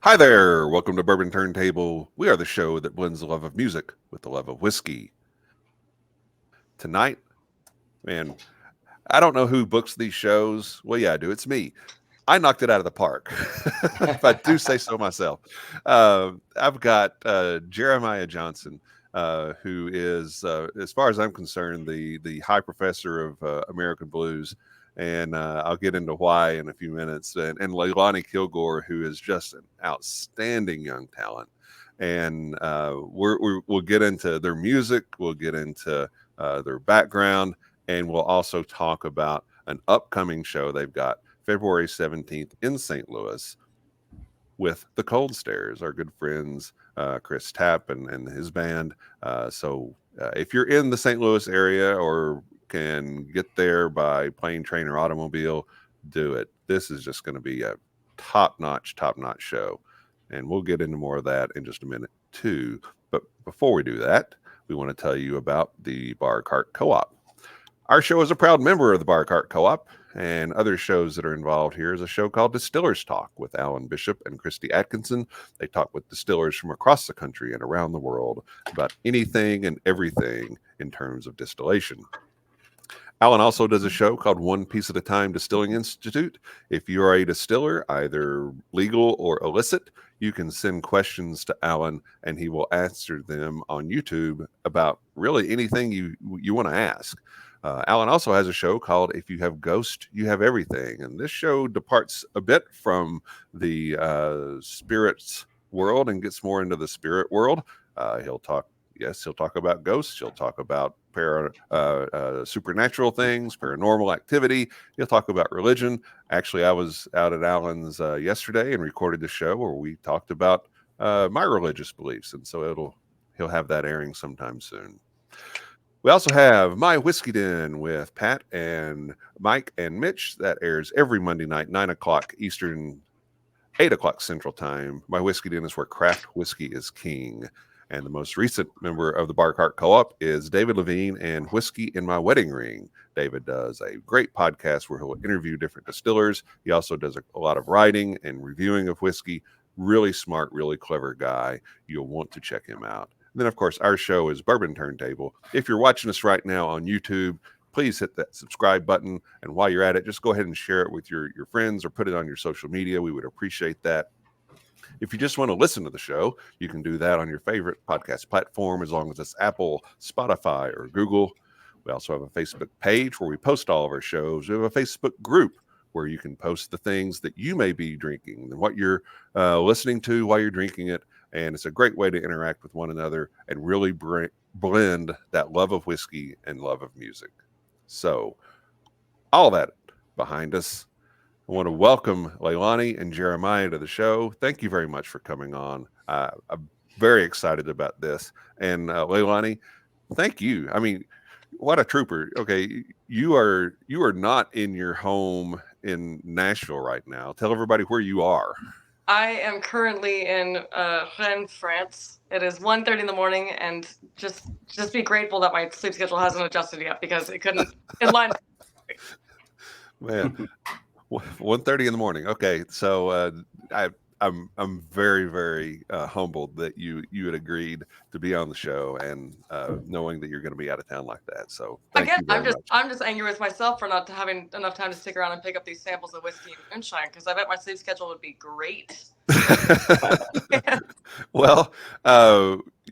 Hi there. Welcome to Bourbon Turntable. We are the show that blends the love of music with the love of whiskey. Tonight, man, I don't know who books these shows. Well, yeah, I do. It's me. I knocked it out of the park, if I do say so myself. I've got Jeremiah Johnson, who is, as far as I'm concerned, the high professor of American blues. And I'll get into why in a few minutes. And Leilani Kilgore, who is just an outstanding young talent. And we'll get into their music, we'll get into their background, and we'll also talk about an upcoming show they've got February 17th in St. Louis with the Cold Stares, our good friends Chris Tapp and his band. If you're in the St. Louis area or can get there by plane, train, or automobile, do it. This is just going to be a top notch show. And we'll get into more of that in just a minute, too. But before we do that, we want to tell you about the Bar Cart Co-op. Our show is a proud member of the Bar Cart Co-op, and other shows that are involved here is a show called Distillers Talk with Alan Bishop and Christy Atkinson. They talk with distillers from across the country and around the world about anything and everything in terms of distillation. Alan also does a show called One Piece at a Time Distilling Institute. If you are a distiller, either legal or illicit, you can send questions to Alan and he will answer them on YouTube about really anything you want to ask. Alan also has a show called If You Have Ghost, You Have Everything. And this show departs a bit from the spirits world and gets more into the spirit world. He'll talk about ghosts. He'll talk about supernatural things, paranormal activity. He'll talk about religion. Actually, I was out at Alan's yesterday and recorded the show where we talked about my religious beliefs. And so he'll have that airing sometime soon. We also have My Whiskey Den with Pat and Mike and Mitch. That airs every Monday night, 9 o'clock Eastern, 8 o'clock Central Time. My Whiskey Den is where craft whiskey is king. And the most recent member of the Bar Cart Co-op is David Levine and Whiskey in My Wedding Ring. David does a great podcast where he'll interview different distillers. He also does a lot of writing and reviewing of whiskey. Really smart, really clever guy. You'll want to check him out. And then, of course, our show is Bourbon Turntable. If you're watching us right now on YouTube, please hit that subscribe button. And while you're at it, just go ahead and share it with your friends or put it on your social media. We would appreciate that. If you just want to listen to the show, you can do that on your favorite podcast platform, as long as it's Apple, Spotify, or Google. We also have a Facebook page where we post all of our shows. We have a Facebook group where you can post the things that you may be drinking and what you're listening to while you're drinking it. And it's a great way to interact with one another and really blend that love of whiskey and love of music. So, all that behind us, I want to welcome Leilani and Jeremiah to the show. Thank you very much for coming on. I'm very excited about this. And Leilani, thank you. I mean, what a trooper. Okay, you are not in your home in Nashville right now. Tell everybody where you are. I am currently in Rennes, France. It is 1:30 in the morning, and just be grateful that my sleep schedule hasn't adjusted yet because it couldn't. It lined. Man, 1:30 in the morning. Okay, so I'm very very humbled that you had agreed to be on the show and knowing that you're going to be out of town like that. So thank Again, you very much. I'm just angry with myself for not having enough time to stick around and pick up these samples of whiskey and moonshine because I bet my sleep schedule would be great. Well,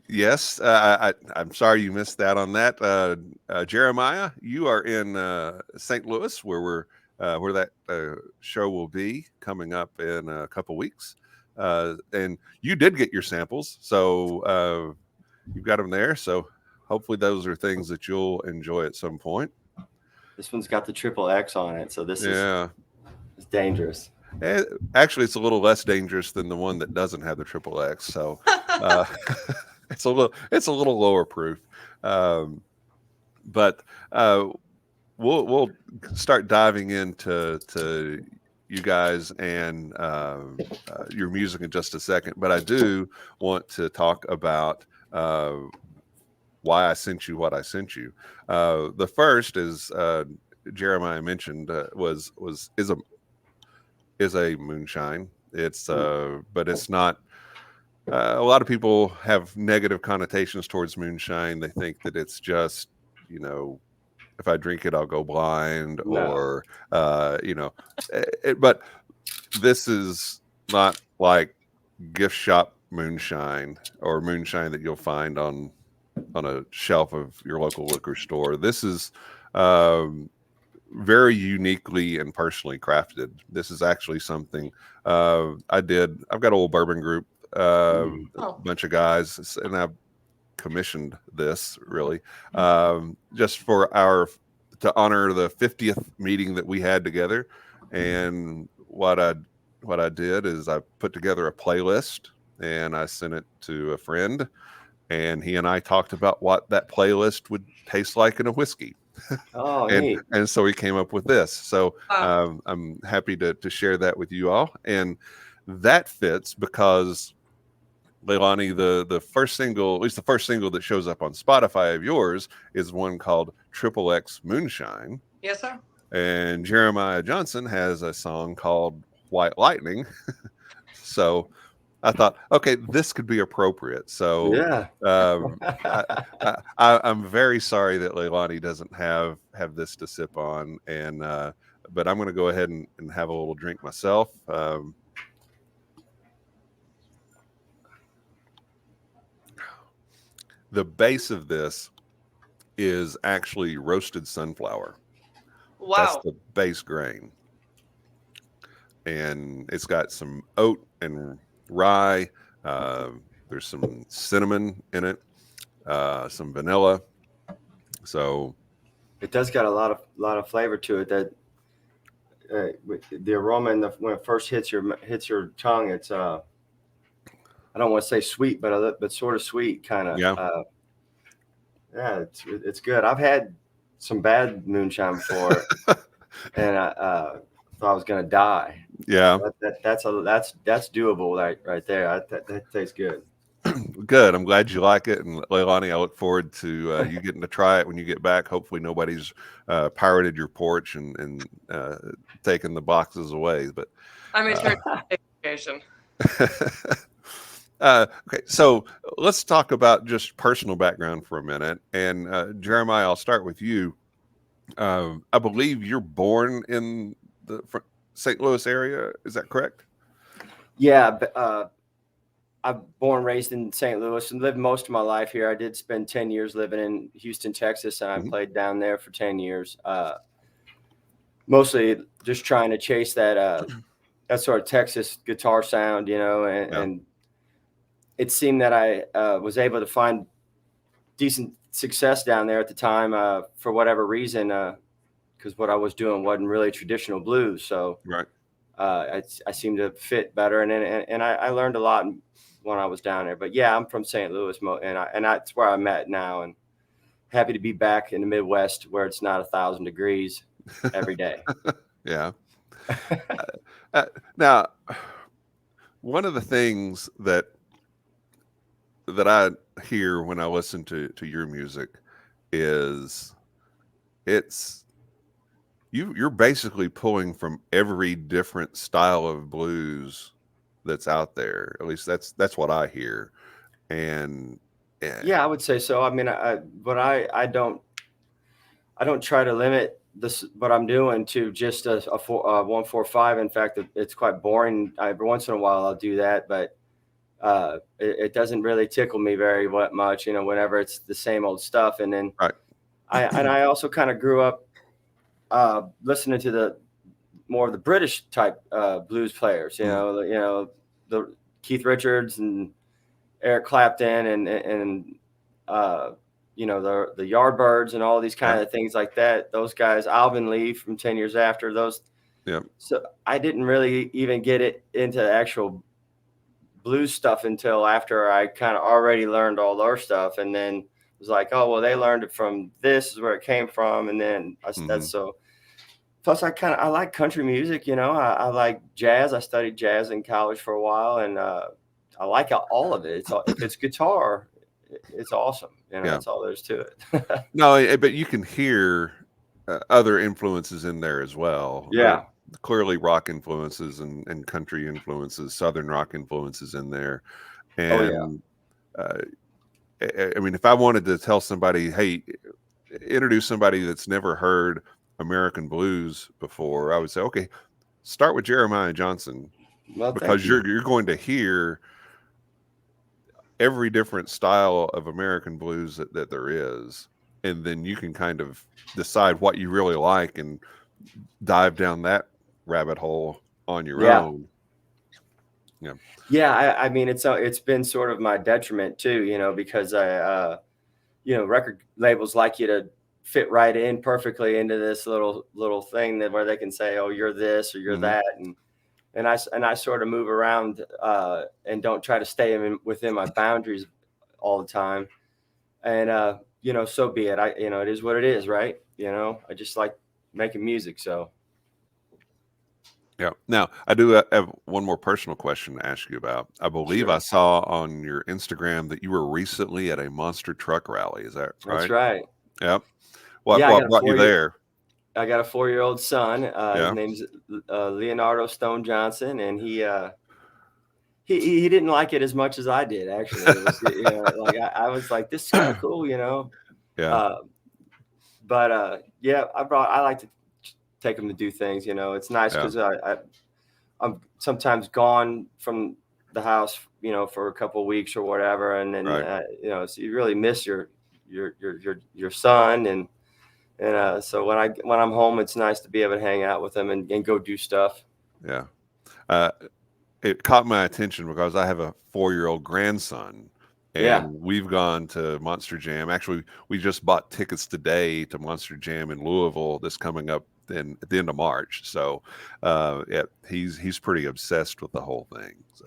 yes, I'm sorry you missed that on that. Jeremiah, you are in St. Louis, where that show will be coming up in a couple weeks, and you did get your samples, so you've got them there. So hopefully, those are things that you'll enjoy at some point. This one's got the triple X on it, so this is dangerous. Actually, it's a little less dangerous than the one that doesn't have the triple X. So it's a little lower proof. But we'll start diving into you guys and your music in just a second. But I do want to talk about why I sent you what I sent you. The first is Jeremiah mentioned is a moonshine. It's but it's not. A lot of people have negative connotations towards moonshine. They think that it's just, you know, if I drink it, I'll go blind, or you know, but this is not like gift shop moonshine or moonshine that you'll find on a shelf of your local liquor store. This is very uniquely and personally crafted. This is actually something I've got a little bourbon group, a bunch of guys, and I've commissioned this really just for to honor the 50th meeting that we had together. And what I did is I put together a playlist and I sent it to a friend, and he and I talked about what that playlist would taste like in a whiskey. Oh, neat. And so we came up with this. So I'm happy to share that with you all. And that fits because, Leilani, the first single, at least the first single that shows up on Spotify of yours, is one called XXX Moonshine. Yes, sir. And Jeremiah Johnson has a song called White Lightning. So I thought, okay, this could be appropriate. So yeah, I'm very sorry that Leilani doesn't have this to sip on, and but I'm going to go ahead and have a little drink myself. The base of this is actually roasted sunflower. Wow. That's the base grain. And it's got some oat and rye. There's some cinnamon in it, some vanilla. So it does got a lot of flavor to it. That the aroma when it first hits your tongue, it's I don't want to say sweet, but sort of sweet kind of. Yeah, it's good. I've had some bad moonshine before, and I thought I was gonna die. Yeah, that's doable right there. That tastes good. Good. I'm glad you like it, and Leilani, I look forward to you getting to try it when you get back. Hopefully, nobody's pirated your porch and taken the boxes away. But I made sure to take vacation. Okay, so let's talk about just personal background for a minute. And Jeremiah, I'll start with you. I believe you're born in the St. Louis area. Is that correct? Yeah, I'm born and raised in St. Louis and lived most of my life here. I did spend 10 years living in Houston, Texas, and I played down there for 10 years. Mostly just trying to chase that sort of Texas guitar sound, you know, and it seemed that I was able to find decent success down there at the time for whatever reason, because what I was doing wasn't really traditional blues. So I seemed to fit better, and I learned a lot when I was down there. But yeah, I'm from St. Louis, and that's where I'm at now, and happy to be back in the Midwest where it's not 1,000 degrees every day. Yeah. Now, one of the things that I hear when I listen to your music is you're basically pulling from every different style of blues that's out there. At least that's what I hear. And yeah, I would say so. I mean, I don't try to limit what I'm doing to just a 1-4-5. In fact, it's quite boring. Every once in a while I'll do that, but it doesn't really tickle me very much, you know, whenever it's the same old stuff. And then I also kind of grew up listening to more of the British type blues players, you know, the Keith Richards and Eric Clapton and you know, the Yardbirds and all these kind of things like that. Those guys, Alvin Lee from 10 Years After, those. Yeah. So I didn't really even get it into actual blues stuff until after I kind of already learned all their stuff, and then was like, oh well, they learned it from this is where it came from, and then that's so. Plus, I like country music, you know. I like jazz. I studied jazz in college for a while, and I like all of it. If it's guitar, it's awesome. You know, that's all there's to it. No, but you can hear other influences in there as well. Yeah. clearly rock influences and country influences, Southern rock influences in there. Oh yeah. And I mean, if I wanted to tell somebody, hey, introduce somebody that's never heard American blues before, I would say, okay, start with Jeremiah Johnson, Well, thank because you. you're going to hear every different style of American blues that there is, and then you can kind of decide what you really like and dive down that rabbit hole on your Yeah. own. Yeah. Yeah. I mean, it's been sort of my detriment too, you know, because record labels like you to fit right in perfectly into this little thing that where they can say, oh, you're this or you're Mm-hmm. that. And I sort of move around and don't try to stay within my boundaries all the time. And so be it. It is what it is, right? I just like making music. So Yeah. Now, I do have one more personal question to ask you about. I believe I sure, saw on your Instagram that you were recently at a monster truck rally. Is that that's right? right. Yep. Yeah, What brought you there? I got a 4-year-old son. His Yeah. name's Leonardo Stone Johnson, and he didn't like it as much as I did. Actually, it was like I was like, this is kind of cool, Yeah. Uh, but yeah, I like to take him to do things. It's nice Yeah. because I'm sometimes gone from the house, for a couple of weeks or whatever, and then Right. so you really miss your son, and so when I'm home, it's nice to be able to hang out with him and go do stuff. Yeah. Uh, it caught my attention because I have a 4-year-old grandson, Yeah. and we've gone to Monster Jam. Actually, we just bought tickets today to Monster Jam in Louisville that's coming up at the end of March. So, yeah, he's pretty obsessed with the whole thing. So.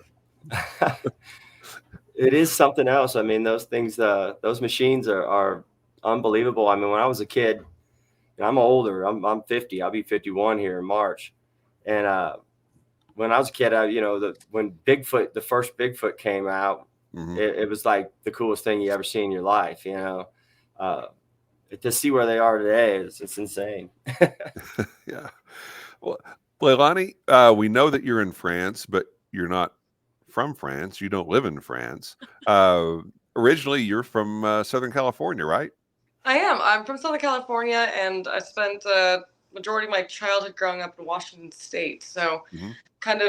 It is something else. I mean, those things, those machines are unbelievable. I mean, when I was a kid, and I'm older. I'm 50. I'll be 51 here in March. And when I was a kid, when the first Bigfoot came out, Mm-hmm. it was like the coolest thing you ever see in your life. To see where they are today, it's insane. Yeah. Well, Leilani, we know that you're in France, but you're not from France. You don't live in France. Uh, Originally, you're from Southern California, right? I am. I'm from Southern California, and I spent majority of my childhood growing up in Washington State. So Mm-hmm. kind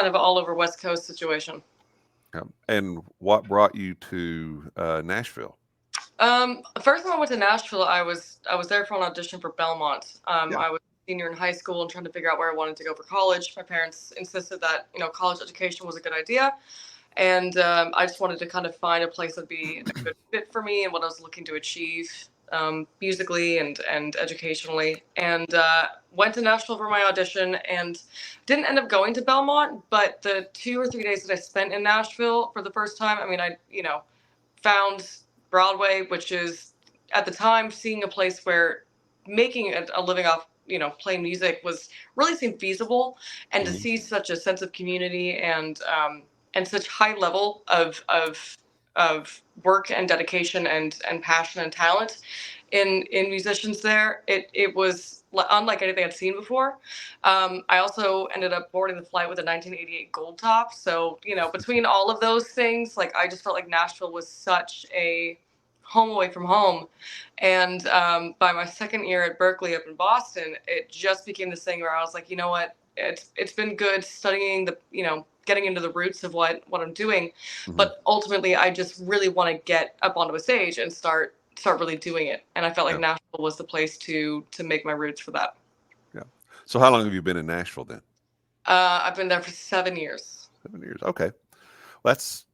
of all over West Coast situation. Yeah. And what brought you to Nashville? First time I went to Nashville, I was there for an audition for Belmont. Yeah. I was a senior in high school and trying to figure out where I wanted to go for college. My parents insisted that college education was a good idea, and I just wanted to kind of find a place that'd be a good fit for me and what I was looking to achieve musically and educationally. And went to Nashville for my audition and didn't end up going to Belmont. But the 2 or 3 days that I spent in Nashville for the first time, I mean, I found Broadway, which is at the time seeing a place where making a living off playing music was really seemed feasible, and to Mm-hmm. see such a sense of community and such high level of work and dedication and passion and talent in musicians there, it was unlike anything I'd seen before. I also ended up boarding the flight with a 1988 gold top. So, between all of those things, like I just felt like Nashville was such a home away from home. And by my second year at Berkeley up in Boston, it just became this thing where I was like, you know what? It's been good studying getting into the roots of what I'm doing, Mm-hmm. but ultimately I just really want to get up onto a stage and start really doing it. And I felt like Yeah. Nashville was the place to make my roots for that. Yeah. So, how long have you been in Nashville then? I've been there for 7 years. 7 years. Okay. Well, that's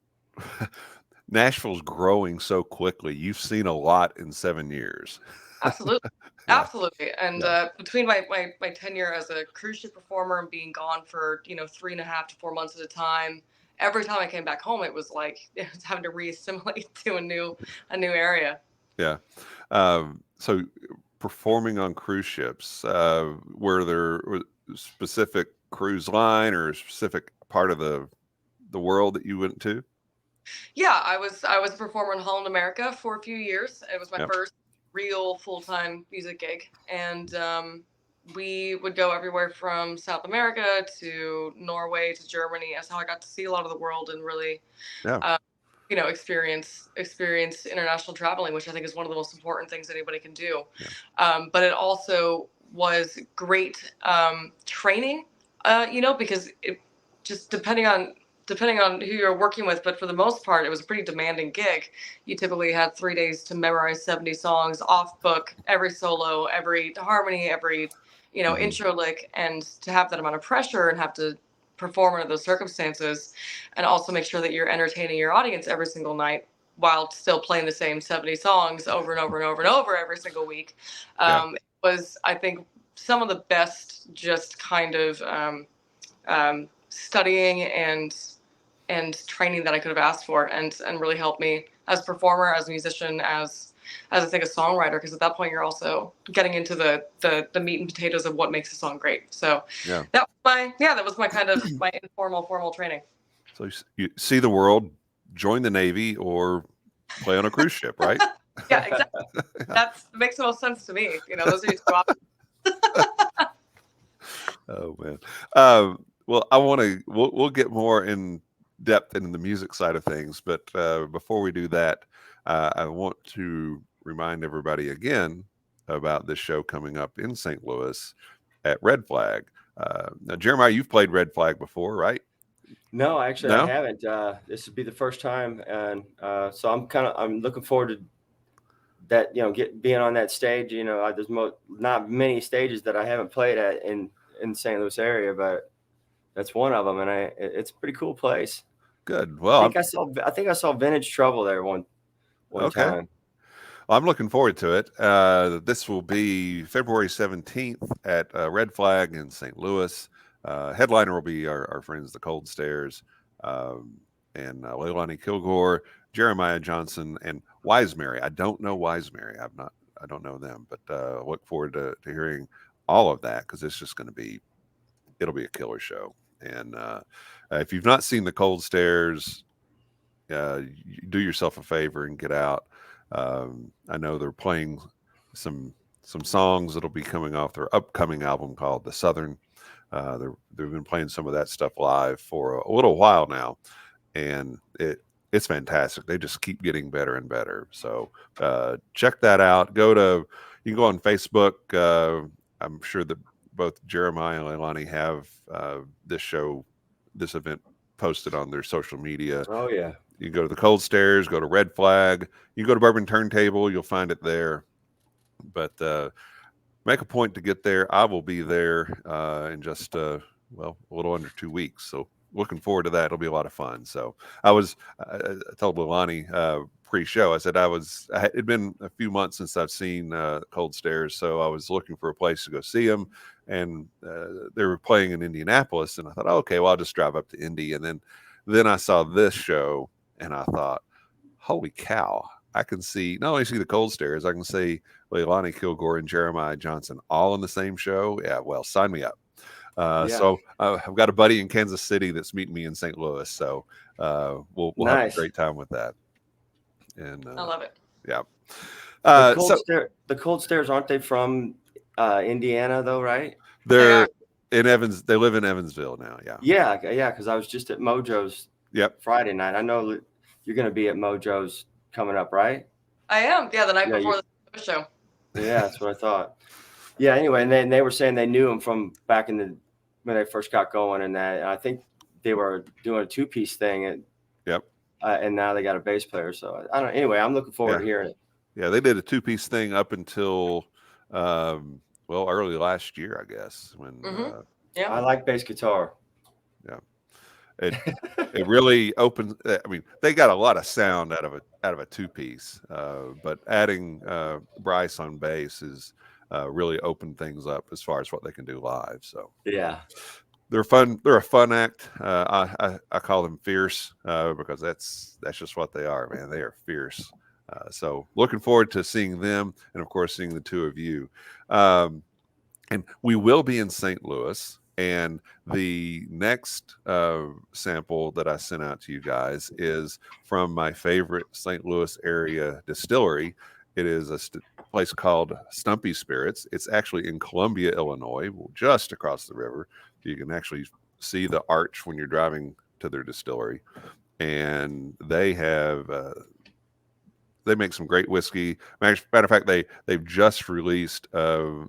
Nashville's growing so quickly. You've seen a lot in 7 years. Absolutely. Yeah. Absolutely. And Yeah. between my tenure as a cruise ship performer and being gone for 3.5 to 4 months at a time, every time I came back home, it was like it was having to re-assimilate to a new area. Yeah. So, performing on cruise ships, were there specific cruise line or a specific part of the world that you went to? Yeah, I was a performer in Holland America for a few years. It was my Yep. first real full-time music gig, and we would go everywhere from South America to Norway to Germany. That's how I got to see a lot of the world and really, Yeah. experience international traveling, which I think is one of the most important things anybody can do. Yeah. But it also was great training, because it just depending on who you're working with, but for the most part, it was a pretty demanding gig. You typically had 3 days to memorize 70 songs off book, every solo, every harmony, every intro lick, and to have that amount of pressure and have to perform under those circumstances, and also make sure that you're entertaining your audience every single night while still playing the same 70 songs over and over and over and over every single week. It was, I think, some of the best just kind of studying and training that I could have asked for, and really helped me as a performer, as a musician, as I think a songwriter, because at that point you're also getting into the meat and potatoes of what makes a song great. So that was my kind of my informal formal training. So you see the world, join the Navy, or play on a cruise ship, right? Yeah, exactly. That makes the most sense to me. Those are your two options. Oh man. Well, we'll get more in depth into the music side of things, but before we do that, I want to remind everybody again about this show coming up in St. Louis at Red Flag. Now, Jeremiah, you've played Red Flag before, right? No, actually, I haven't. This would be the first time, and so I'm looking forward to that. Being on that stage. There's not many stages that I haven't played at in St. Louis area, but that's one of them, and it's a pretty cool place. Good. Well, I think I saw Vintage Trouble there one time. Well, I'm looking forward to it. This will be February 17th at Red Flag in St. Louis. Headliner will be our friends, the Cold Stairs, and Leilani Kilgore, Jeremiah Johnson, and Wisemary. I don't know Wisemary. I don't know them, but look forward to hearing all of that, because it's just going to be, it'll be a killer show. And if you've not seen the Cold Stairs, do yourself a favor and get out. I know they're playing some songs that'll be coming off their upcoming album called The Southern. They've been playing some of that stuff live for a little while now, and it's fantastic. They just keep getting better and better. So check that out. You can go on Facebook. I'm sure that both Jeremiah and Leilani have this event posted on their social media. Oh yeah. You go to the Cold Stairs, go to Red Flag, you go to Bourbon Turntable, you'll find it there. But make a point to get there. I will be there in just a little under 2 weeks. So looking forward to that. It'll be a lot of fun. So I told Leilani pre-show, I said it'd been a few months since I've seen Cold Stairs, so I was looking for a place to go see them, and they were playing in Indianapolis, and I thought, okay, well, I'll just drive up to Indy. And then I saw this show, and I thought, holy cow, I can not only see the Cold Stairs, I can see Leilani Kilgore and Jeremiah Johnson all in the same show. Yeah, well, sign me up. So I've got a buddy in Kansas City that's meeting me in St. Louis, so we'll have a great time with that. And I love it. Yeah. The Cold Stairs, aren't they from Indiana though, right? They're in Evans. They live in Evansville now. Yeah. Yeah. Because I was just at Mojo's Friday night. I know you're going to be at Mojo's coming up, right? I am. Yeah, the night before the show. Yeah, that's what I thought. Yeah. Anyway, and then they were saying they knew him from back when they first got going, and I think they were doing a 2-piece thing. And now they got a bass player. So I don't. Anyway, I'm looking forward to hearing it. Yeah, they did a 2-piece thing up until early last year, I guess. When I like bass guitar. Yeah, it really opens. I mean, they got a lot of sound out of a 2-piece, but adding Bryce on bass is really opened things up as far as what they can do live. So yeah. They're fun. They're a fun act. I call them fierce because that's just what they are, man. They are fierce. So looking forward to seeing them, and of course seeing the two of you. And we will be in St. Louis. And the next sample that I sent out to you guys is from my favorite St. Louis area distillery, It is a place called Stumpy Spirits. It's actually in Columbia, Illinois, just across the river. You can actually see the arch when you're driving to their distillery, and they have they make some great whiskey. Matter of fact, they've just released a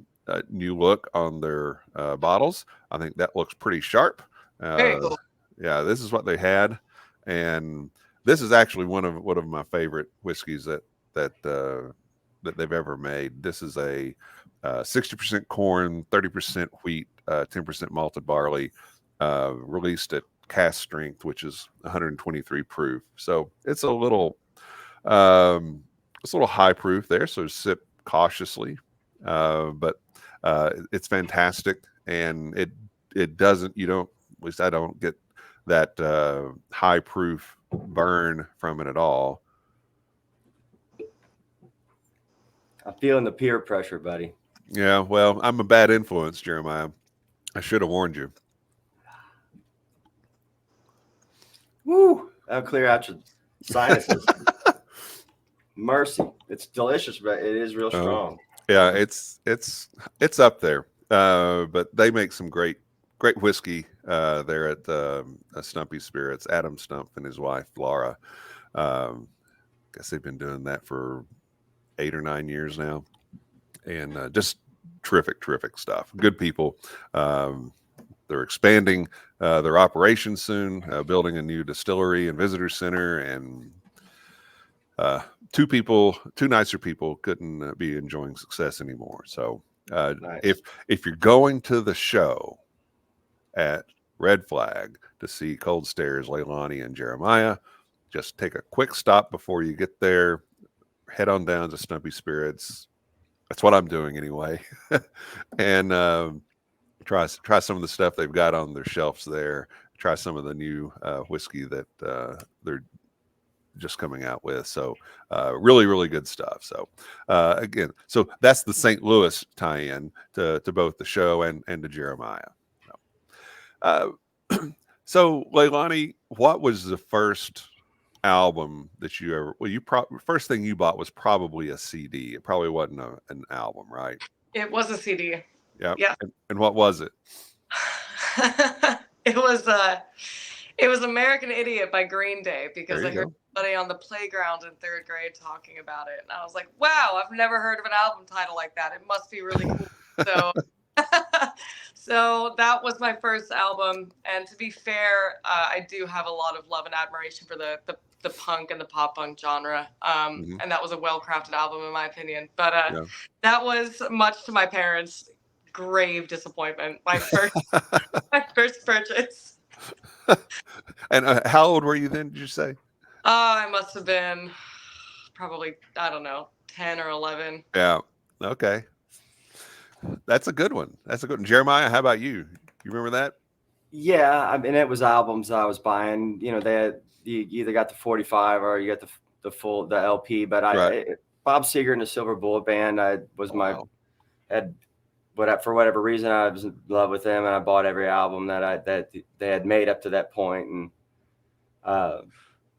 new look on their bottles. I think that looks pretty sharp. Very cool. Yeah, this is what they had, and this is actually one of my favorite whiskeys that they've ever made. This is a 60% corn, 30% wheat, 10% malted barley, released at cask strength, which is 123 proof. So it's a little high proof there. So sip cautiously, but it's fantastic, and it doesn't. You don't. At least I don't get that high proof burn from it at all. I'm feeling the peer pressure, buddy. Yeah, well, I'm a bad influence, Jeremiah. I should have warned you. Woo! That'll clear out your sinuses. Mercy. It's delicious, but it is real strong. Yeah, it's up there. But they make some great whiskey there at Stumpy Spirits. Adam Stump and his wife Laura. Guess they've been doing that for 8 or 9 years now, and just terrific stuff. Good people. They're expanding their operations soon, building a new distillery and visitor center, and two nicer people couldn't be enjoying success anymore. So Nice. if you're going to the show at Red Flag to see Cold Stares, Leilani, and Jeremiah, just take a quick stop before you get there. Head on down to Stumpy Spirits. That's what I'm doing anyway. And try some of the stuff they've got on their shelves there. Try some of the new whiskey that they're just coming out with. So really good stuff. So again, so that's the St. Louis tie-in to both the show and to Jeremiah. So Leilani, what was the first album that you ever? Well, first thing you bought was probably a CD. It probably wasn't an album, right? It was a CD. Yeah. Yeah. And what was it? It was American Idiot by Green Day, because I heard somebody on the playground in 3rd grade talking about it, and I was like, wow, I've never heard of an album title like that. It must be really cool. So so that was my first album. And to be fair, I do have a lot of love and admiration for the punk and the pop punk genre. And that was a well-crafted album in my opinion. But that was, much to my parents' grave disappointment, my first purchase. And how old were you then, did you say? I must have been probably, I don't know, 10 or 11. Yeah. Okay. That's a good one. Jeremiah, how about you? You remember that? Yeah, I mean, it was albums I was buying. You know, you either got the 45 or you got the LP. But Bob Seger and the Silver Bullet Band, for whatever reason, I was in love with them, and I bought every album that they had made up to that point. And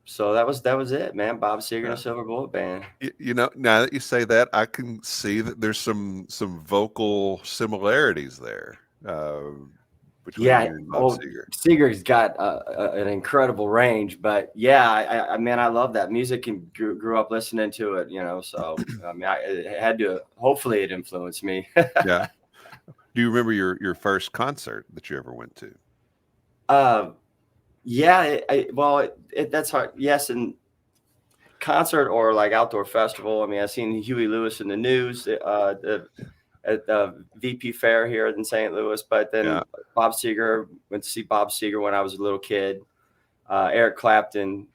so that was it, man. Bob Seger and the Silver Bullet Band. You know, now that you say that, I can see that there's some vocal similarities there. Between you and Bob Seger. Seger's got an incredible range, but I mean, I love that music and grew up listening to it, you know. So I mean, it had to. Hopefully, it influenced me. Yeah. Do you remember your first concert that you ever went to? That's hard. Yes, and concert or like outdoor festival. I mean, I've seen Huey Lewis in the news at the VP Fair here in St. Louis, but then Bob Seger, went to see Bob Seger when I was a little kid. Eric Clapton,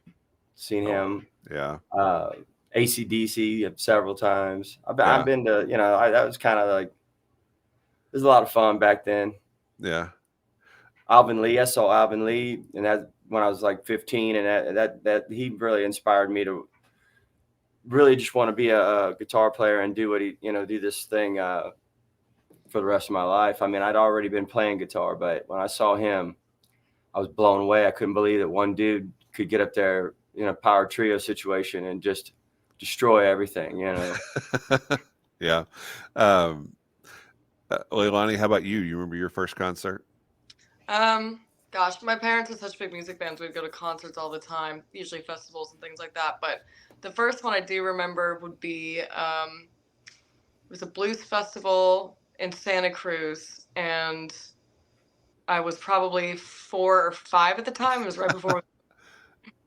seen him. Yeah. AC/DC several times. I've been to, you know, that was kind of like, it was a lot of fun back then. Yeah. Alvin Lee, I saw Alvin Lee, and that when I was like 15, and that he really inspired me to really just want to be a guitar player and do do this thing for the rest of my life. I mean, I'd already been playing guitar, but when I saw him, I was blown away. I couldn't believe that one dude could get up there in a power trio situation and just destroy everything, you know. Yeah. Leilani, how about you? You remember your first concert? Gosh, my parents are such big music fans. We'd go to concerts all the time, usually festivals and things like that. But the first one I do remember would be it was a blues festival in Santa Cruz, and I was probably 4 or 5 at the time. It was right before,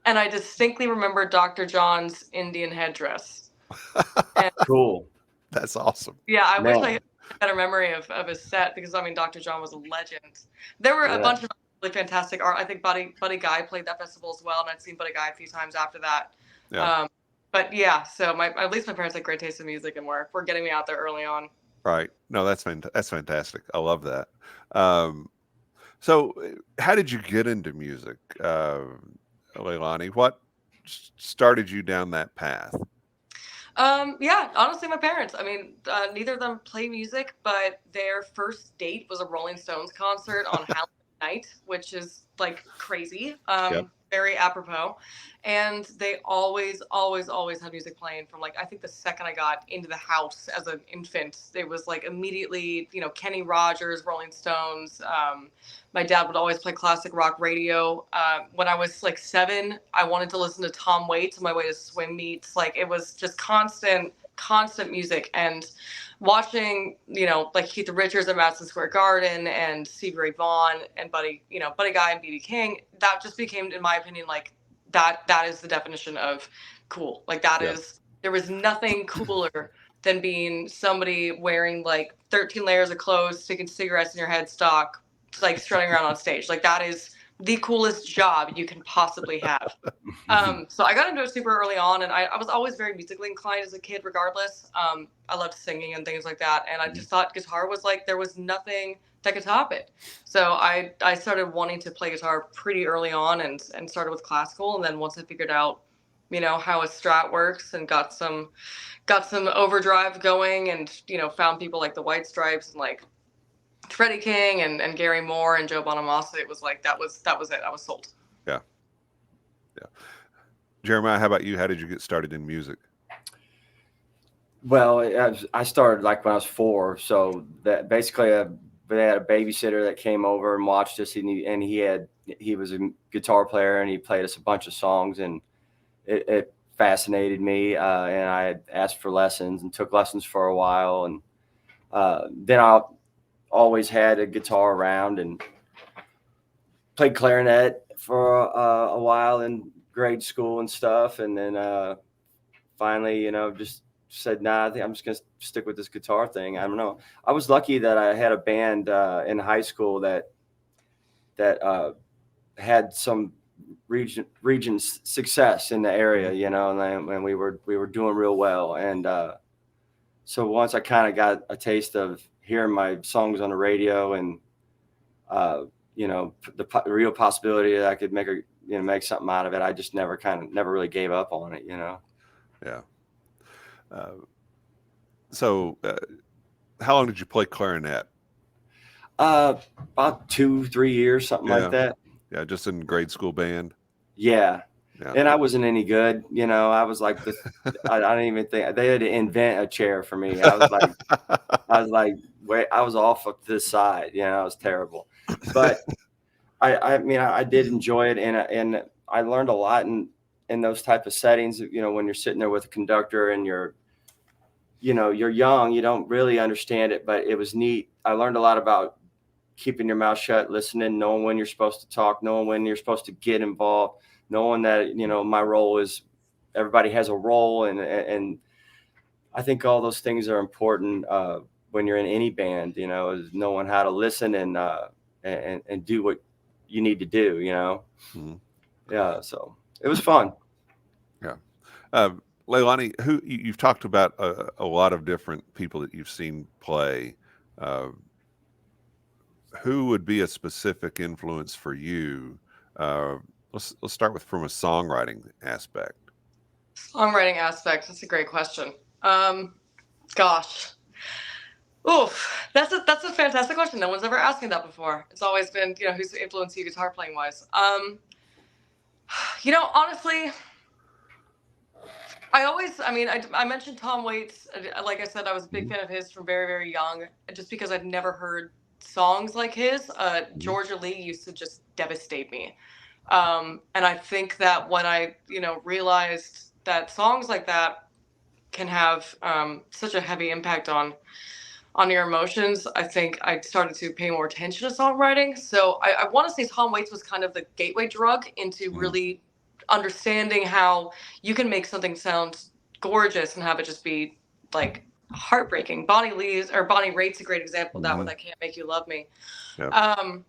and I distinctly remember Dr. John's Indian headdress. And Cool. That's awesome. yeah, I wish I Man. had a better memory of his set because I mean Dr. John was a legend. There were a Yeah. bunch of really fantastic art. I think Buddy Guy played that festival as well, and I'd seen Buddy Guy a few times after that. Yeah. But yeah, so at least my parents had great taste in music and were getting me out there early on. Right. No, that's fantastic. I love that. So how did you get into music, Leilani? What started you down that path? Yeah, honestly, my parents. I mean, neither of them play music, but their first date was a Rolling Stones concert on Halloween night, which is like crazy. Yep. Very apropos. And they always, always, always had music playing from like, I think the second I got into the house as an infant, it was like immediately, Kenny Rogers, Rolling Stones. My dad would always play classic rock radio. When I was like 7, I wanted to listen to Tom Waits on my way to swim meets. Like it was just constant music. And watching, like Keith Richards at Madison Square Garden and Stevie Ray Vaughan and Buddy Guy and B.B. King, that just became, in my opinion, like that is the definition of cool. Like that is, there was nothing cooler than being somebody wearing like 13 layers of clothes, sticking cigarettes in your headstock, like strutting around on stage. Like that is the coolest job you can possibly have. So I got into it super early on, and I was always very musically inclined as a kid, regardless. I loved singing and things like that, and I just thought guitar was like, there was nothing that could top it. So I started wanting to play guitar pretty early on, and started with classical, and then once I figured out, how a Strat works and got some overdrive going, and found people like the White Stripes and like Freddie King and Gary Moore and Joe Bonamassa, it was like that was it. I was sold. Yeah. Jeremiah, how about you? How did you get started in music? Well, I started like when I was 4. So that basically they had a babysitter that came over and watched us, and he was a guitar player, and he played us a bunch of songs, and it fascinated me. And I asked for lessons and took lessons for a while, and then I always had a guitar around and played clarinet for a while in grade school and stuff, and then finally, just said, nah, I think I'm just gonna stick with this guitar thing. I don't know. I was lucky that I had a band in high school that had some region success in the area, and we were doing real well. And so once I kind of got a taste of hearing my songs on the radio, and the real possibility that I could make something out of it, I just never really gave up on it, Yeah. So how long did you play clarinet? About 2-3 years, something like that. Yeah, just in grade school band. Yeah. And I wasn't any good, I was like I don't even think they had to invent a chair for me. I was like, wait, I was off to the side, I was terrible. But I mean, I did enjoy it, and I learned a lot in those type of settings. When you're sitting there with a conductor and you're young, you don't really understand it, but it was neat. I learned a lot about keeping your mouth shut, listening, knowing when you're supposed to talk, knowing when you're supposed to get involved, knowing that my role is, everybody has a role, and I think all those things are important when you're in any band. Is knowing how to listen and do what you need to do. Mm-hmm. Yeah, so it was fun. Yeah. Leilani, who you've talked about a lot of different people that you've seen play. Who would be a specific influence for you? Let's start with from a songwriting aspect. Songwriting aspect. That's a great question. Gosh. Oof, that's a fantastic question. No one's ever asked me that before. It's always been, who's influenced you guitar playing wise. Honestly, I mean, I mentioned Tom Waits. Like I said, I was a big Mhm, fan of his from very, very young, just because I'd never heard songs like his. mhm, Georgia Lee used to just devastate me. And I think that when I, realized that songs like that can have such a heavy impact on your emotions, I think I started to pay more attention to songwriting. So I want to say Tom Waits was kind of the gateway drug into mhm, really understanding how you can make something sound gorgeous and have it just be like heartbreaking. Bonnie Raitt's a great example of that with mhm. I Can't Make You Love Me. Yeah. Um,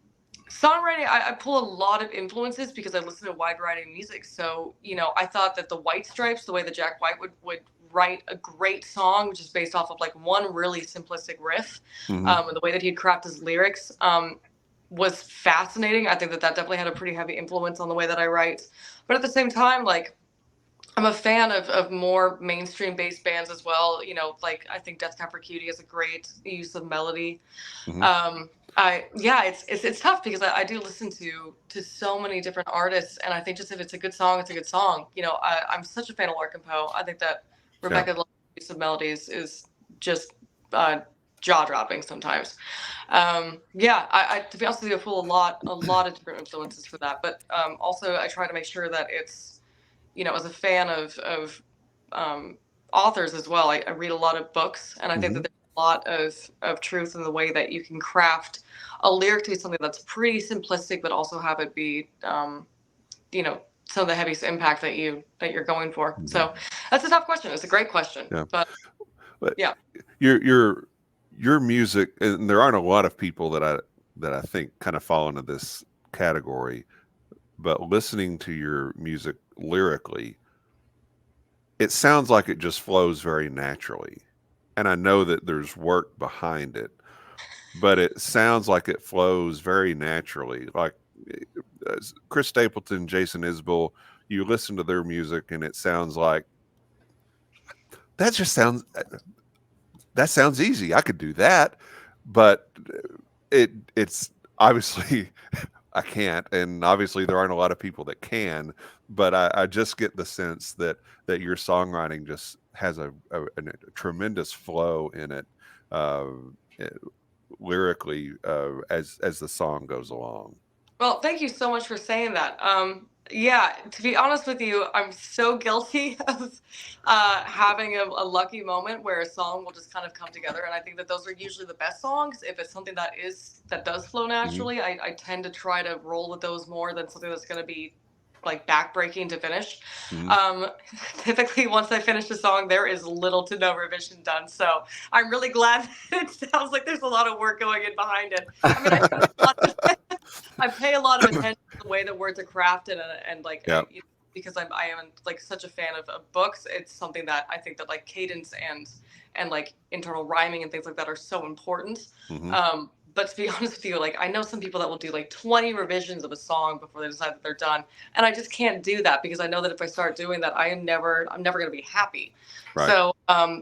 Songwriting, I pull a lot of influences because I listen to a wide variety of music. So, I thought that the White Stripes, the way that Jack White would write a great song just based off of like one really simplistic riff, Mhm, and the way that he'd craft his lyrics, was fascinating. I think that definitely had a pretty heavy influence on the way that I write. But at the same time, like, I'm a fan of more mainstream based bands as well. Like I think Death Cab for Cutie has a great use of melody. mhm. um I yeah, it's tough because I do listen to so many different artists, and I think just if it's a good song, it's a good song. I'm such a fan of Larkin Poe. I think that Yeah. Rebecca Love's use of melodies is just jaw dropping sometimes. Yeah, I to be honest with you, I pull a lot of different influences for that, but also I try to make sure that it's, as a fan of um, authors as well, I read a lot of books, and I think that Mhm. there's a lot of truth in the way that you can craft a lyric to be something that's pretty simplistic, but also have it be, some of the heaviest impact that you're going for. Mhm. So that's a tough question. It's a great question, Yeah. but But yeah. your music, and there aren't a lot of people that I think kind of fall into this category, but listening to your music lyrically, it sounds like it just flows very naturally. And I know that there's work behind it, but it sounds like it flows very naturally. Like Chris Stapleton, Jason Isbell, you listen to their music and it sounds like that just sounds that sounds easy. I could do that, but it's obviously I can't, and obviously there aren't a lot of people that can. But I just get the sense that your songwriting just has a tremendous flow in it, uh, eh, lyrically, as the song goes along. Well, thank you so much for saying that. Yeah, to be honest with you, I'm so guilty of having a lucky moment where a song will just kind of come together, and I think that those are usually the best songs. If it's something that does flow Hmm. naturally, I tend to try to roll with those more than something that's going to be like backbreaking to finish. Hmm. Um, Typically, once I finish a song, there is little to no revision done. So I'm really glad that it sounds like there's a lot of work going in behind it. I mean, I pay a lot of, I pay a lot of attention to the way that words are crafted, and like Yeah. because I am like such a fan of books. It's something that I think that like cadence and like internal rhyming and things like that are so important. Hmm. But to be honest with you, like I know some people that will do like 20 revisions of a song before they decide that they're done, and I just can't do that because I know that if I start doing that, I'm never going to be happy. Right. So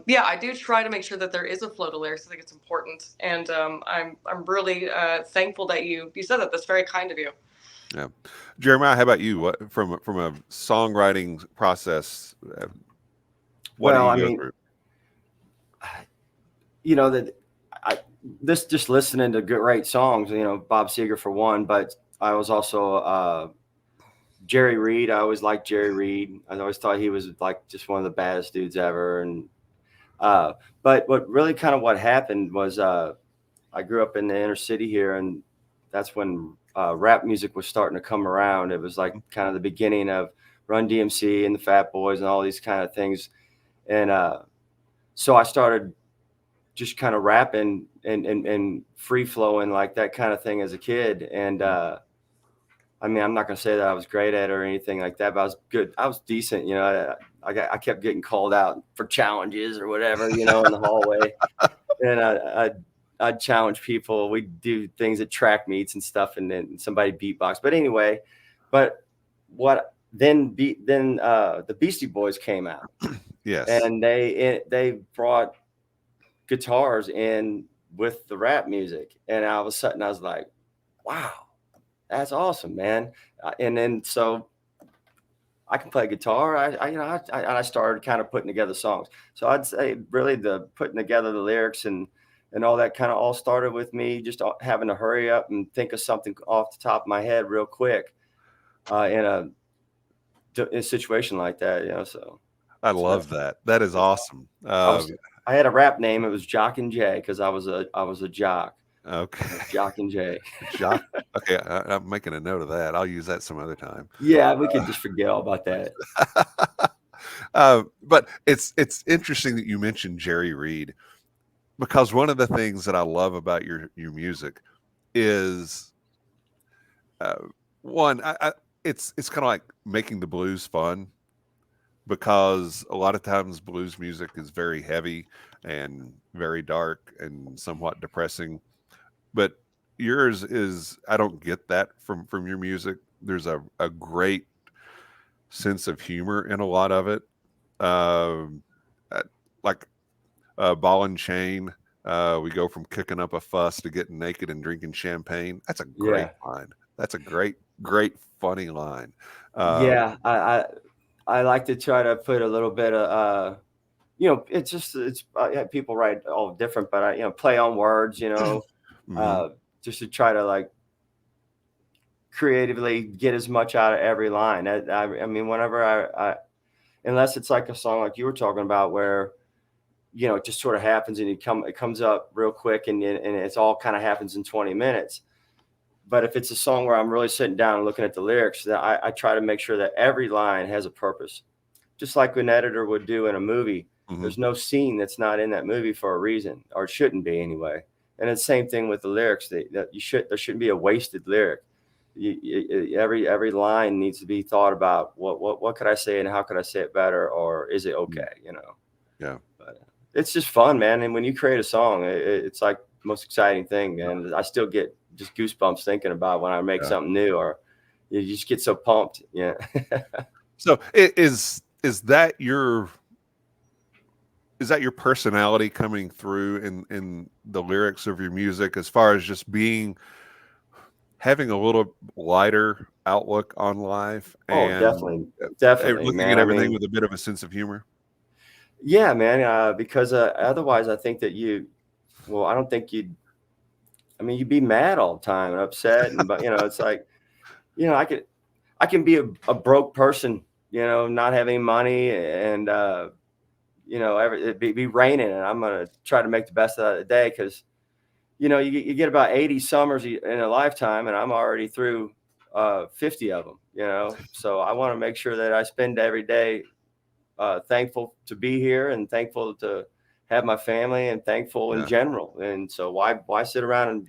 yeah, I do try to make sure that there is a flow to lyrics. I think it's important, and I'm really thankful that you said that. That's very kind of you. Yeah. Jeremiah, how about you? What from a songwriting process? What do Well, you I go mean, through? that I this just listening to great songs, Bob Seger for one, but I was also Jerry Reed. I always liked Jerry Reed. I always thought he was like just one of the baddest dudes ever. And uh, but what happened was I grew up in the inner city here, and that's when rap music was starting to come around. It was like kind of the beginning of Run DMC and the Fat Boys and all these kind of things. And so I started just kind of rapping and free flowing like that kind of thing as a kid. And I mean, I'm not going to say that I was great at it or anything like that, but I was good. I was decent. I kept getting called out for challenges or whatever, in the hallway. And I'd challenge people. We'd do things at track meets and stuff, and then somebody beatbox. But anyway, the Beastie Boys came out, Yes. and they brought guitars in with the rap music, and all of a sudden I was like, wow, that's awesome, man. And then so I can play guitar. I started kind of putting together songs. So I'd say really the putting together the lyrics and all that kind of all started with me just having to hurry up and think of something off the top of my head real quick in a situation like that, So, I so that's love that. That is that's awesome. I was I had a rap name. It was Jock and Jay because I was a jock. Okay. Jock and Jay. Jock. Okay, I'm making a note of that. I'll use that some other time. Yeah, we could just forget all about that. But it's interesting that you mentioned Jerry Reed, because one of the things that I love about your music is uh, one, it's kind of like making the blues fun, because a lot of times blues music is very heavy and very dark and somewhat depressing. But yours is, I don't get that from your music. There's a great sense of humor in a lot of it. Um, uh, like Ball and Chain. We go from cooking up a fuss to getting naked and drinking champagne. That's a great Yeah. line. That's a great funny line. Um, Yeah, I like to try to put a little bit of it's just yeah, people write all different, but I play on words, mhm, uh, just to try to like creatively get as much out of every line. I mean, whenever unless it's like a song like you were talking about where it just sort of happens and it comes up real quick and it's all kind of happens in 20 minutes. But if it's a song where I'm really sitting down and looking at the lyrics, that I try to make sure that every line has a purpose, just like an editor would do in a movie. mhm, There's no scene that's not in that movie for a reason, or it shouldn't be anyway. And it's the same thing with the lyrics. That there shouldn't be a wasted lyric. Every line needs to be thought about. What could I say and how could I say it better, or is it mhm. okay? Yeah. But it's just fun, man. And when you create a song, it's like the most exciting thing, man. I still get just goosebumps thinking about when I make Yeah. something new, or you just get so pumped. Yeah. So is that your personality coming through in the lyrics of your music, as far as just having a little lighter outlook on life, Oh, and definitely, definitely, looking man. at I everything mean, with a bit of a sense of humor? yeah, man. Because otherwise, I think that well, I don't think you'd. I mean, you'd be mad all the time and upset, but it's like, I can be a broke person, not having money and it'd be raining, and I'm gonna try to make the best of the day because you get about 80 summers in a lifetime, and I'm already through 50 of them. So I want to make sure that I spend every day thankful to be here and thankful to have my family and thankful in Yeah. general. And so why sit around and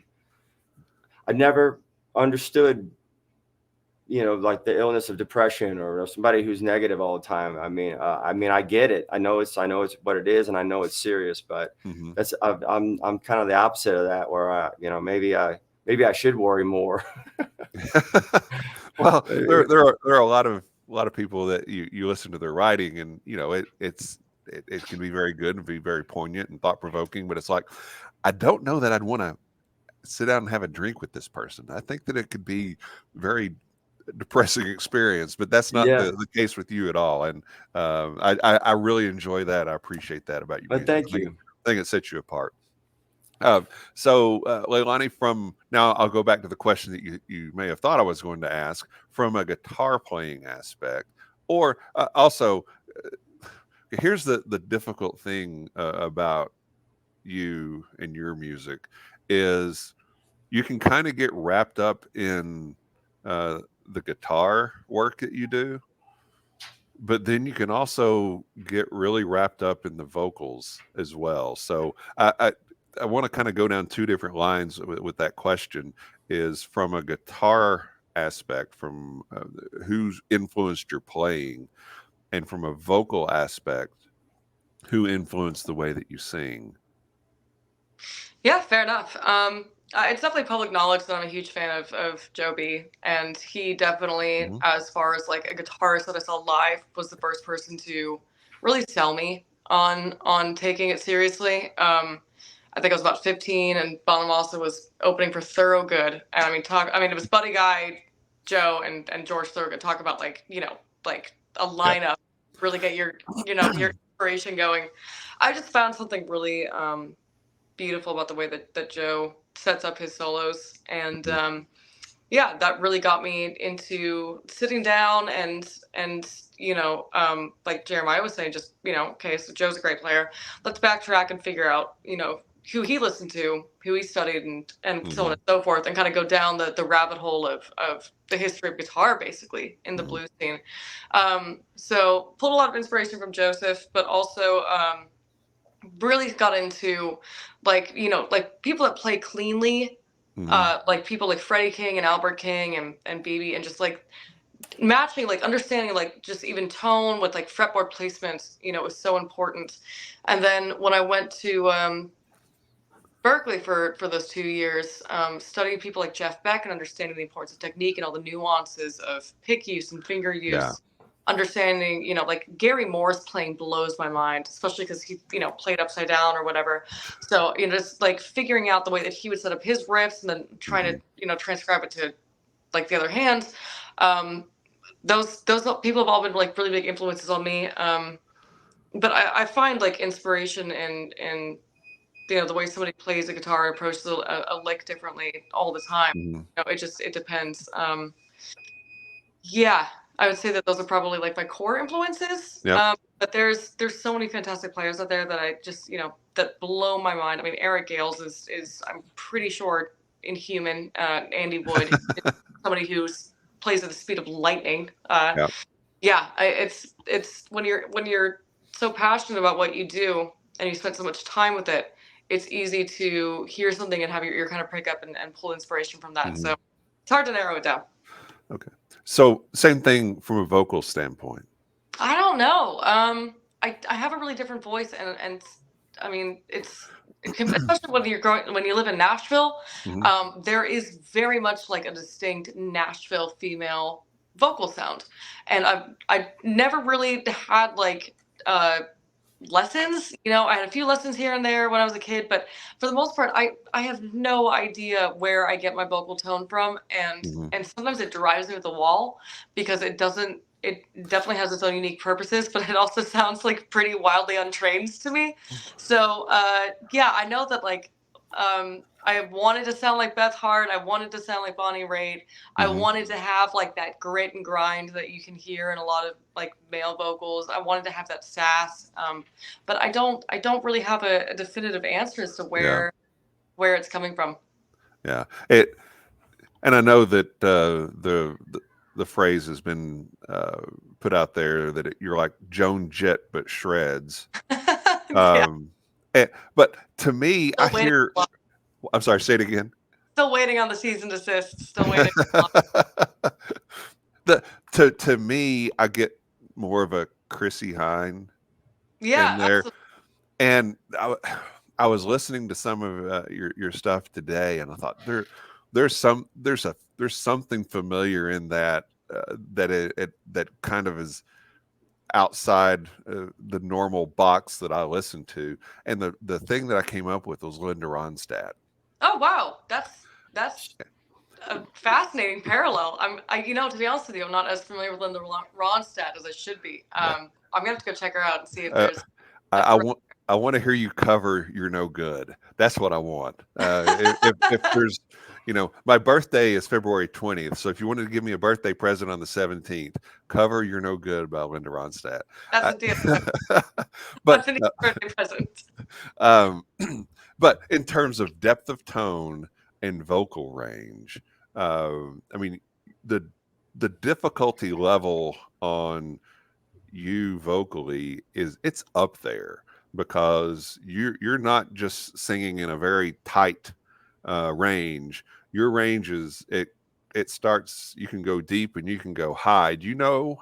I never understood, like the illness of depression or somebody who's negative all the time. I mean, I get it. I know it's what it is, and I know it's serious. But Hmm. I'm kind of the opposite of that, where maybe I should worry more. Well, there are a lot of people that you listen to their writing, and it can be very good and be very poignant and thought provoking, but it's like, I don't know that I'd want to sit down and have a drink with this person. I think that it could be very depressing experience, but that's not Yeah, the case with you at all. And I really enjoy that. I appreciate that about your but music. thank you. I think it sets you apart. So, Leilani, from now, I'll go back to the question that you may have thought I was going to ask, from a guitar playing aspect, or also, here's the difficult thing about you and your music is you can kind of get wrapped up in uh, the guitar work that you do, but then you can also get really wrapped up in the vocals as well. So I want to kind of go down two different lines with that question, is from a guitar aspect, from who's influenced your playing, and from a vocal aspect, who influenced the way that you sing. Yeah, fair enough. It's definitely public knowledge that I'm a huge fan of Joe B, and he definitely, Hmm. as far as like a guitarist that I saw live, was the first person to really sell me on taking it seriously. I think I was about 15, and Bonamassa was opening for Thorogood, and I mean, it was Buddy Guy, Joe, and George Thorogood. Talk about like lineup, really get your inspiration going. I just found something really beautiful about the way that Joe sets up his solos, and that really got me into sitting down and like Jeremiah was saying, just okay, so Joe's a great player. Let's backtrack and figure out who he listened to, who he studied, and so on and so forth, and kind of go down the rabbit hole of the history of guitar, basically, in the blues scene. So pulled a lot of inspiration from Joseph, but also really got into like people that play cleanly, like people like Freddie King and Albert King and BB, and just like matching, like understanding, like just even tone with like fretboard placement, was so important. And then when I went to Berkeley for those 2 years, studying people like Jeff Beck and understanding the importance of technique and all the nuances of pick use and finger use, understanding, like Gary Moore's playing blows my mind, especially because he, played upside down or whatever. So, just like figuring out the way that he would set up his riffs and then trying to, transcribe it to like the other hand. Those people have all been like really big influences on me. But I find like inspiration in the way somebody plays a guitar, approaches a lick differently all the time. It depends. I would say that those are probably like my core influences. But there's so many fantastic players out there that I just, that blow my mind. I mean, Eric Gales is I'm pretty sure inhuman. Andy Wood is somebody who plays at the speed of lightning. It's when you're so passionate about what you do and you spend so much time with it, it's easy to hear something and have your ear kind of prick up and pull inspiration from that. So it's hard to narrow it down. Okay. So same thing from a vocal standpoint. I don't know. I have a really different voice, and I mean, especially when you live in Nashville, there is very much like a distinct Nashville female vocal sound, and I never really had like lessons. I had a few lessons here and there when I was a kid, but for the most part, I have no idea where I get my vocal tone from, and sometimes it drives me to the wall because it definitely has its own unique purposes, but it also sounds like pretty wildly untrained to me. So I know that like I wanted to sound like Beth Hart. I wanted to sound like Bonnie Raitt. I wanted to have like that grit and grind that you can hear in a lot of like male vocals. I wanted to have that sass, but I don't really have a definitive answer as to where it's coming from. Yeah, and I know that the phrase has been put out there that you're like Joan Jett but shreds. But to me, I hear. I'm sorry, say it again. Still waiting on the cease and desist. Still waiting. To me, I get more of a Chrissie Hynde in there. Absolutely. And I was listening to some of your stuff today, and I thought there's something familiar in that that kind of is outside the normal box that I listen to. And the thing that I came up with was Linda Ronstadt. Oh wow, that's a fascinating parallel. To be honest with you, I'm not as familiar with Linda Ronstadt as I should be. I'm gonna have to go check her out and see if there's. I want to hear you cover "You're No Good." That's what I want. If there's, my birthday is February 20th, so if you wanted to give me a birthday present on the 17th, cover "You're No Good" by Linda Ronstadt. That's a deal. But that's a birthday present. But in terms of depth of tone and vocal range, I mean, the difficulty level on you vocally it's up there, because you're not just singing in a very tight range. Your range is it starts. You can go deep and you can go high. Do you know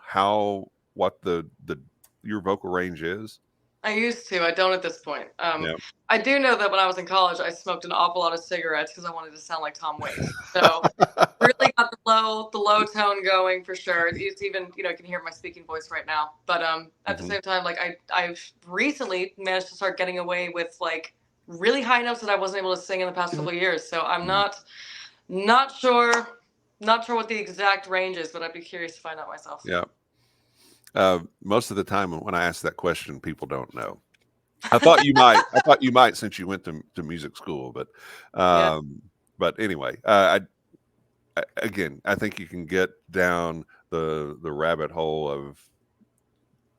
what your vocal range is? I used to. I don't at this point. I do know that when I was in college, I smoked an awful lot of cigarettes because I wanted to sound like Tom Waits. So really got the low tone going for sure. It's even, you can hear my speaking voice right now. But at the same time, like I've recently managed to start getting away with like really high notes that I wasn't able to sing in the past couple of years. So I'm not sure what the exact range is, but I'd be curious to find out myself. Yeah. Most of the time when I ask that question, people don't know. I thought you might. I thought you might since you went to music school, Yeah. but anyway, again, I think you can get down the rabbit hole of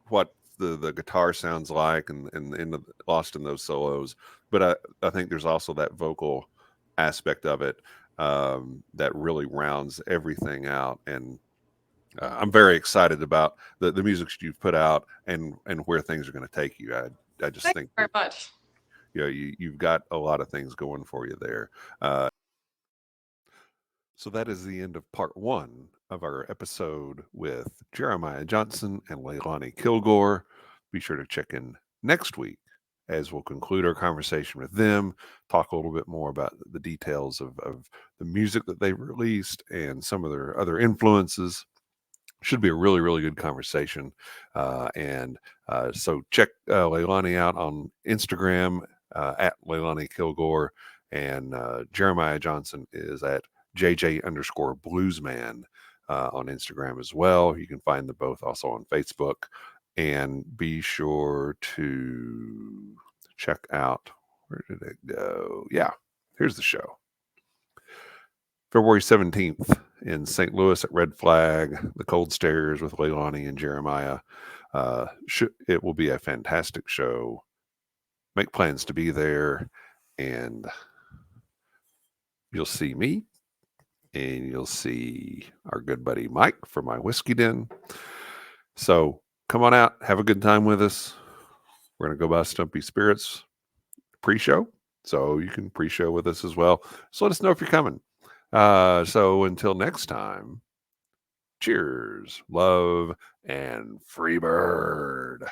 what the guitar sounds like and lost in those solos. But I think there's also that vocal aspect of it that really rounds everything out. And I'm very excited about the music you've put out and where things are going to take you. I just Thank think you very that, much. you've got a lot of things going for you there. So that is the end of part 1 of our episode with Jeremiah Johnson and Leilani Kilgore. Be sure to check in next week as we'll conclude our conversation with them, talk a little bit more about the details of the music that they've released and some of their other influences. Should be a really, really good conversation. And so check Leilani out on Instagram at Leilani Kilgore, and Jeremiah Johnson is at JJ_bluesman on Instagram as well. You can find them both also on Facebook. And be sure to check out, where did it go? Yeah, here's the show. February 17th in St. Louis at Red Flag, the Cold Stairs with Leilani and Jeremiah. It will be a fantastic show. Make plans to be there, and you'll see me, and you'll see our good buddy Mike from My Whiskey Den. So come on out, have a good time with us. We're going to go buy Stumpy Spirits pre-show, so you can pre-show with us as well. So let us know if you're coming. So until next time, cheers, love, and free bird.